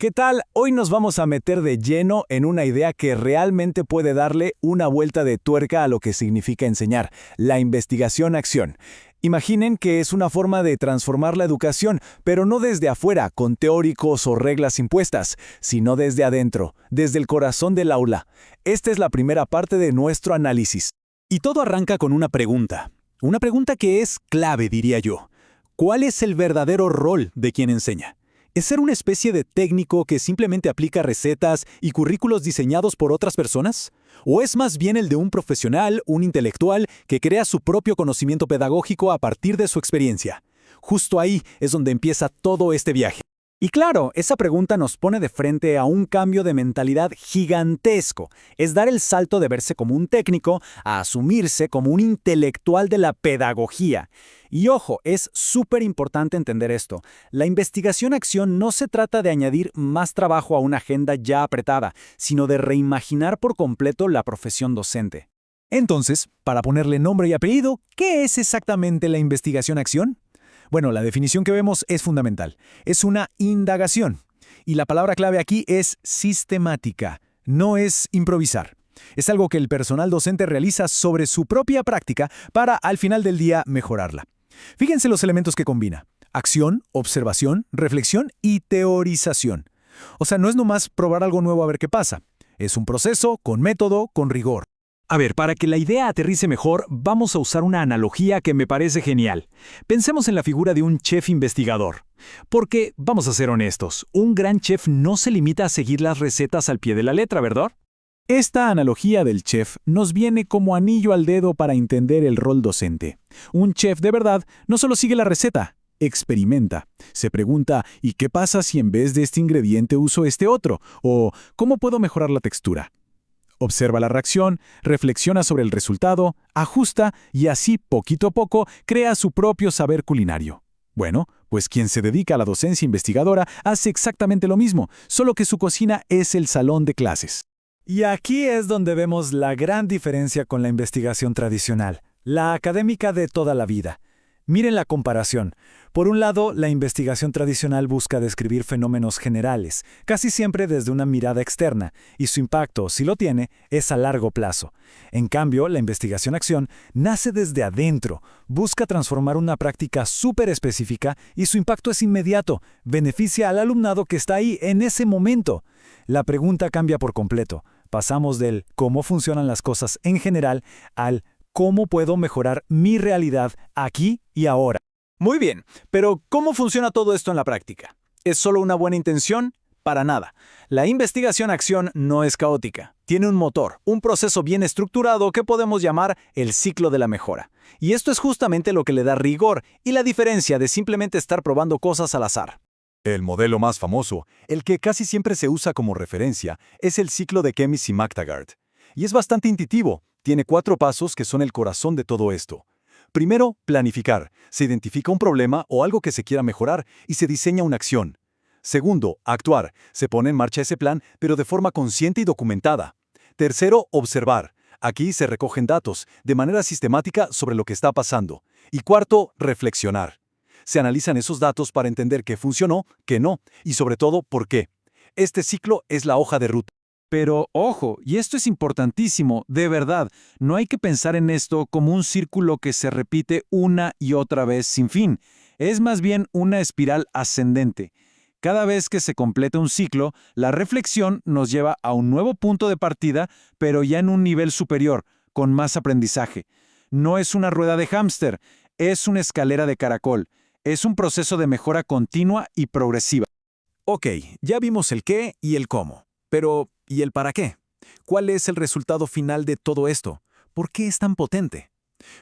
¿Qué tal? Hoy nos vamos a meter de lleno en una idea que realmente puede darle una vuelta de tuerca a lo que significa enseñar, la investigación-acción. Imaginen que es una forma de transformar la educación, pero no desde afuera, con teóricos o reglas impuestas, sino desde adentro, desde el corazón del aula. Esta es la primera parte de nuestro análisis. Y todo arranca con una pregunta que es clave, diría yo. ¿Cuál es el verdadero rol de quien enseña? ¿Es ser una especie de técnico que simplemente aplica recetas y currículos diseñados por otras personas? ¿O es más bien el de un profesional, un intelectual, que crea su propio conocimiento pedagógico a partir de su experiencia? Justo ahí es donde empieza todo este viaje. Y claro, esa pregunta nos pone de frente a un cambio de mentalidad gigantesco. Es dar el salto de verse como un técnico a asumirse como un intelectual de la pedagogía. Y ojo, es súper importante entender esto. La investigación-acción no se trata de añadir más trabajo a una agenda ya apretada, sino de reimaginar por completo la profesión docente. Entonces, para ponerle nombre y apellido, ¿qué es exactamente la investigación-acción? Bueno, la definición que vemos es fundamental. Es una indagación. Y la palabra clave aquí es sistemática. No es improvisar. Es algo que el personal docente realiza sobre su propia práctica para, al final del día, mejorarla. Fíjense los elementos que combina: acción, observación, reflexión y teorización. O sea, no es nomás probar algo nuevo a ver qué pasa. Es un proceso con método, con rigor. A ver, para que la idea aterrice mejor, vamos a usar una analogía que me parece genial. Pensemos en la figura de un chef investigador. Porque, vamos a ser honestos, un gran chef no se limita a seguir las recetas al pie de la letra, ¿verdad? Esta analogía del chef nos viene como anillo al dedo para entender el rol docente. Un chef de verdad no solo sigue la receta, experimenta. Se pregunta, ¿y qué pasa si en vez de este ingrediente uso este otro? O, ¿cómo puedo mejorar la textura? Observa la reacción, reflexiona sobre el resultado, ajusta y así, poquito a poco, crea su propio saber culinario. Bueno, pues quien se dedica a la docencia investigadora hace exactamente lo mismo, solo que su cocina es el salón de clases. Y aquí es donde vemos la gran diferencia con la investigación tradicional, la académica de toda la vida. Miren la comparación. Por un lado, la investigación tradicional busca describir fenómenos generales, casi siempre desde una mirada externa, y su impacto, si lo tiene, es a largo plazo. En cambio, la investigación-acción nace desde adentro, busca transformar una práctica súper específica y su impacto es inmediato, beneficia al alumnado que está ahí en ese momento. La pregunta cambia por completo. Pasamos del cómo funcionan las cosas en general al ¿cómo puedo mejorar mi realidad aquí y ahora? Muy bien, pero ¿cómo funciona todo esto en la práctica? ¿Es solo una buena intención? Para nada. La investigación-acción no es caótica. Tiene un motor, un proceso bien estructurado que podemos llamar el ciclo de la mejora. Y esto es justamente lo que le da rigor y la diferencia de simplemente estar probando cosas al azar. El modelo más famoso, el que casi siempre se usa como referencia, es el ciclo de Keynes y McTaggart. Y es bastante intuitivo. Tiene 4 pasos que son el corazón de todo esto. Primero, planificar. Se identifica un problema o algo que se quiera mejorar y se diseña una acción. Segundo, actuar. Se pone en marcha ese plan, pero de forma consciente y documentada. Tercero, observar. Aquí se recogen datos, de manera sistemática sobre lo que está pasando. Y cuarto, reflexionar. Se analizan esos datos para entender qué funcionó, qué no, y sobre todo, por qué. Este ciclo es la hoja de ruta. Pero ojo, y esto es importantísimo, de verdad, no hay que pensar en esto como un círculo que se repite una y otra vez sin fin. Es más bien una espiral ascendente. Cada vez que se completa un ciclo, la reflexión nos lleva a un nuevo punto de partida, pero ya en un nivel superior, con más aprendizaje. No es una rueda de hámster, es una escalera de caracol. Es un proceso de mejora continua y progresiva. Ok, ya vimos el qué y el cómo. Pero, ¿y el para qué? ¿Cuál es el resultado final de todo esto? ¿Por qué es tan potente?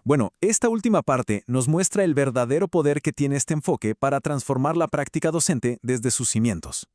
Bueno, esta última parte nos muestra el verdadero poder que tiene este enfoque para transformar la práctica docente desde sus cimientos.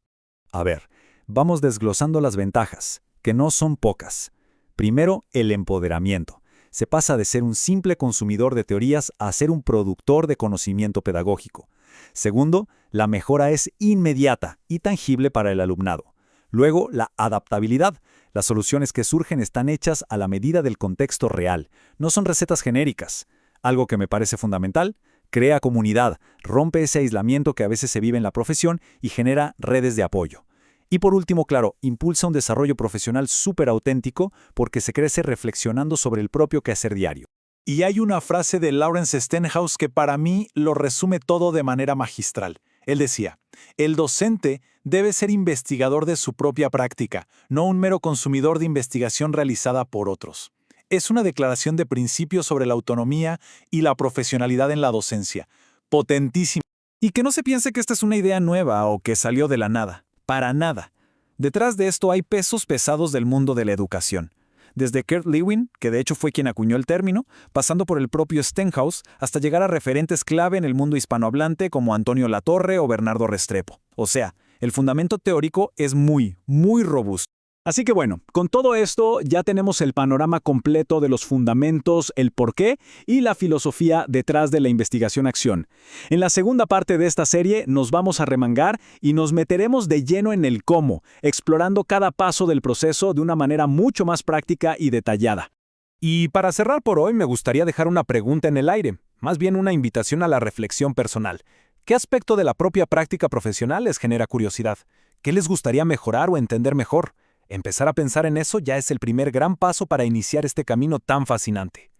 A ver, vamos desglosando las ventajas, que no son pocas. Primero, el empoderamiento. Se pasa de ser un simple consumidor de teorías a ser un productor de conocimiento pedagógico. Segundo, la mejora es inmediata y tangible para el alumnado. Luego, la adaptabilidad. Las soluciones que surgen están hechas a la medida del contexto real. No son recetas genéricas. Algo que me parece fundamental, crea comunidad, rompe ese aislamiento que a veces se vive en la profesión y genera redes de apoyo. Y por último, claro, impulsa un desarrollo profesional súper auténtico porque se crece reflexionando sobre el propio quehacer diario. Y hay una frase de Lawrence Stenhouse que para mí lo resume todo de manera magistral. Él decía, el docente debe ser investigador de su propia práctica, no un mero consumidor de investigación realizada por otros. Es una declaración de principios sobre la autonomía y la profesionalidad en la docencia. Potentísima. Y que no se piense que esta es una idea nueva o que salió de la nada. Para nada. Detrás de esto hay pesos pesados del mundo de la educación. Desde Kurt Lewin, que de hecho fue quien acuñó el término, pasando por el propio Stenhouse, hasta llegar a referentes clave en el mundo hispanohablante como Antonio Latorre o Bernardo Restrepo. O sea, el fundamento teórico es muy robusto. Así que bueno, con todo esto ya tenemos el panorama completo de los fundamentos, el porqué y la filosofía detrás de la investigación-acción. En la segunda parte de esta serie nos vamos a remangar y nos meteremos de lleno en el cómo, explorando cada paso del proceso de una manera mucho más práctica y detallada. Y para cerrar por hoy me gustaría dejar una pregunta en el aire, más bien una invitación a la reflexión personal. ¿Qué aspecto de la propia práctica profesional les genera curiosidad? ¿Qué les gustaría mejorar o entender mejor? Empezar a pensar en eso ya es el primer gran paso para iniciar este camino tan fascinante.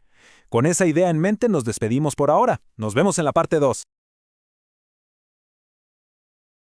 Con esa idea en mente nos despedimos por ahora. Nos vemos en la parte 2.